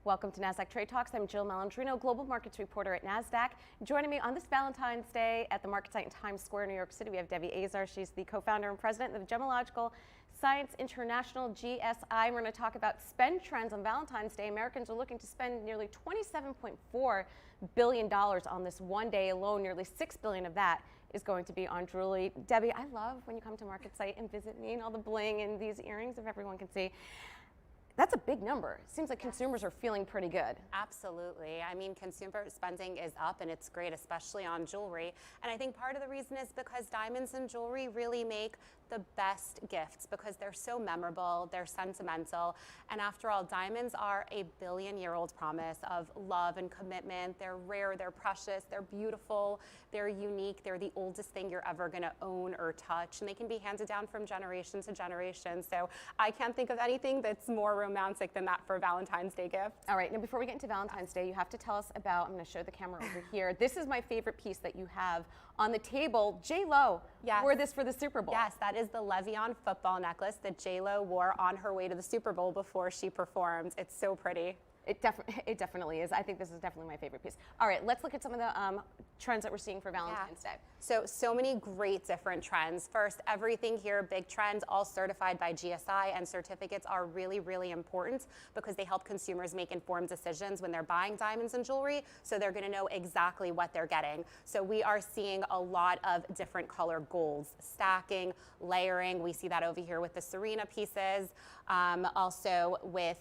Welcome to Nasdaq Trade Talks. I'm Jill Malandrino, global markets reporter at Nasdaq. Joining me on this Valentine's Day at the market site in Times Square, New York City, we have Debbie Azar. She's the co-founder and president of the Gemological Science International, GSI. We're going to talk about spend trends on Valentine's Day. Americans are looking to spend nearly $27.4 billion on this one day alone. Nearly $6 billion of that is going to be on jewelry. Debbie, I love when you come to market site and visit me and all the bling and these earrings, if everyone can see. That's a big number. It seems like consumers are feeling pretty good. Absolutely. I mean, consumer spending is up and it's great, especially on jewelry. And I think part of the reason is because diamonds and jewelry really make the best gifts because they're so memorable, they're sentimental. And after all, diamonds are a billion-year-old promise of love and commitment. They're rare, they're precious, they're beautiful, they're unique, they're the oldest thing you're ever gonna own or touch, and they can be handed down from generation to generation. So I can't think of anything that's more romantic than that for a Valentine's Day gift. All right, now before we get into Valentine's Day, you have to tell us about, I'm gonna show the camera over here. This is my favorite piece that you have on the table. J-Lo wore this for the Super Bowl. Yes, that is the Le'Veon football necklace that J-Lo wore on her way to the Super Bowl before she performed. It's so pretty. It definitely is. I think this is definitely my favorite piece. All right, let's look at some of the trends that we're seeing for Valentine's Day. So many great different trends. First, everything here, big trends, all certified by GSI, and certificates are really, really important because they help consumers make informed decisions when they're buying diamonds and jewelry, so they're gonna know exactly what they're getting. So we are seeing a lot of different color golds, stacking, layering. We see that over here with the Serena pieces, also with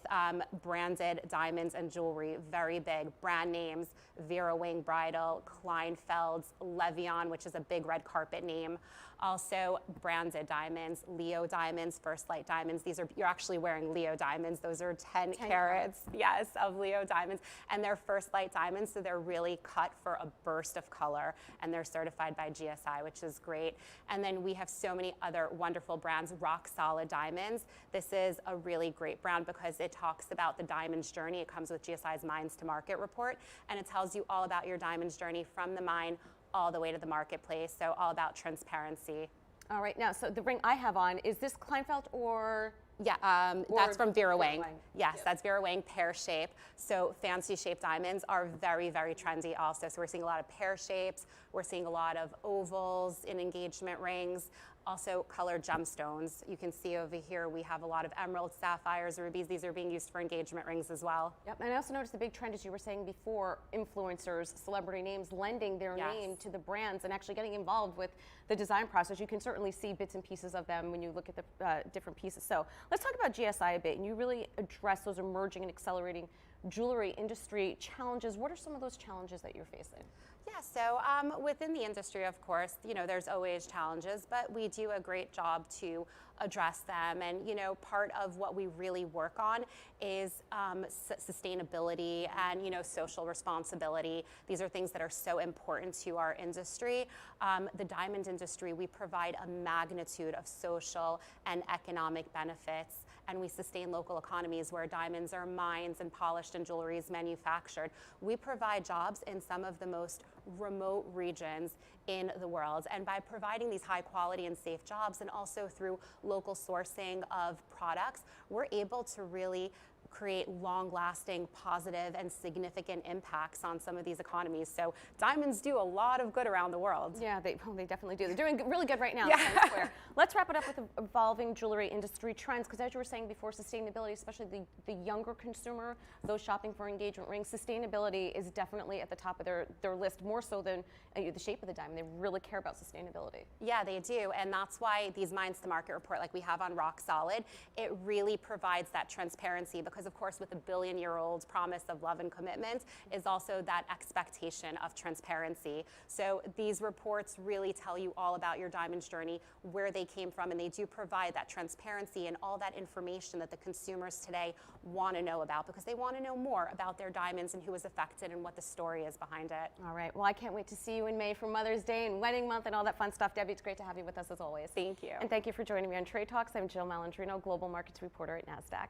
branded diamonds and jewelry, very big brand names, Vera Wang Bridal, Kleinfeld's, Le'Veon, which is a big red carpet name. Also branded diamonds, Leo diamonds, First Light diamonds. These are, you're actually wearing Leo diamonds. Those are 10 carats, yes, of Leo diamonds. And they're First Light diamonds, so they're really cut for a burst of color. And they're certified by GSI, which is great. And then we have so many other wonderful brands, Rock Solid Diamonds. This is a really great brand because it talks about the diamond's journey. It comes with GSI's Mines to Market report, and it tells you all about your diamond's journey from the mine all the way to the marketplace, so all about transparency. All right, now, so the ring I have on, is this Kleinfeld or? Yeah, that's from Vera Wang. Yes, that's Vera Wang, pear shape. So fancy shaped diamonds are very, very trendy also. So we're seeing a lot of pear shapes. We're seeing a lot of ovals in engagement rings. Also colored gemstones. You can see over here we have a lot of emeralds, sapphires, rubies. These are being used for engagement rings as well. Yep, and I also noticed the big trend, as you were saying before, influencers, celebrity names, lending their name to the brands and actually getting involved with the design process. You can certainly see bits and pieces of them when you look at the different pieces. So let's talk about GSI a bit, and you really address those emerging and accelerating jewelry industry challenges. What are some of those challenges that you're facing? Yeah, so within the industry, of course, you know, there's always challenges, but we do a great job to address them. And, you know, part of what we really work on is sustainability and, you know, social responsibility. These are things that are so important to our industry. The diamond industry, we provide a magnitude of social and economic benefits, and we sustain local economies where diamonds are mined and polished and jewelry is manufactured. We provide jobs in some of the most remote regions in the world, and by providing these high quality and safe jobs, and also through local sourcing of products, we're able to really create long-lasting, positive, and significant impacts on some of these economies. So diamonds do a lot of good around the world. Yeah, they definitely do. They're doing really good right now. Yeah. Let's wrap it up with evolving jewelry industry trends, because as you were saying before, sustainability, especially the younger consumer, those shopping for engagement rings, sustainability is definitely at the top of their list, more so than the shape of the diamond. They really care about sustainability. Yeah, they do, and that's why these Mines to Market report, like we have on Rock Solid, it really provides that transparency, because of course with a billion-year-old promise of love and commitment is also that expectation of transparency. So these reports really tell you all about your diamond's journey, where they came from, and they do provide that transparency and all that information that the consumers today want to know about, because they want to know more about their diamonds and who was affected and what the story is behind it. All right, well, I can't wait to see you in May for Mother's Day and wedding month and all that fun stuff. Debbie, it's great to have you with us as always. Thank you. And thank you for joining me on Trade Talks. I'm Jill Malandrino, global markets reporter at Nasdaq.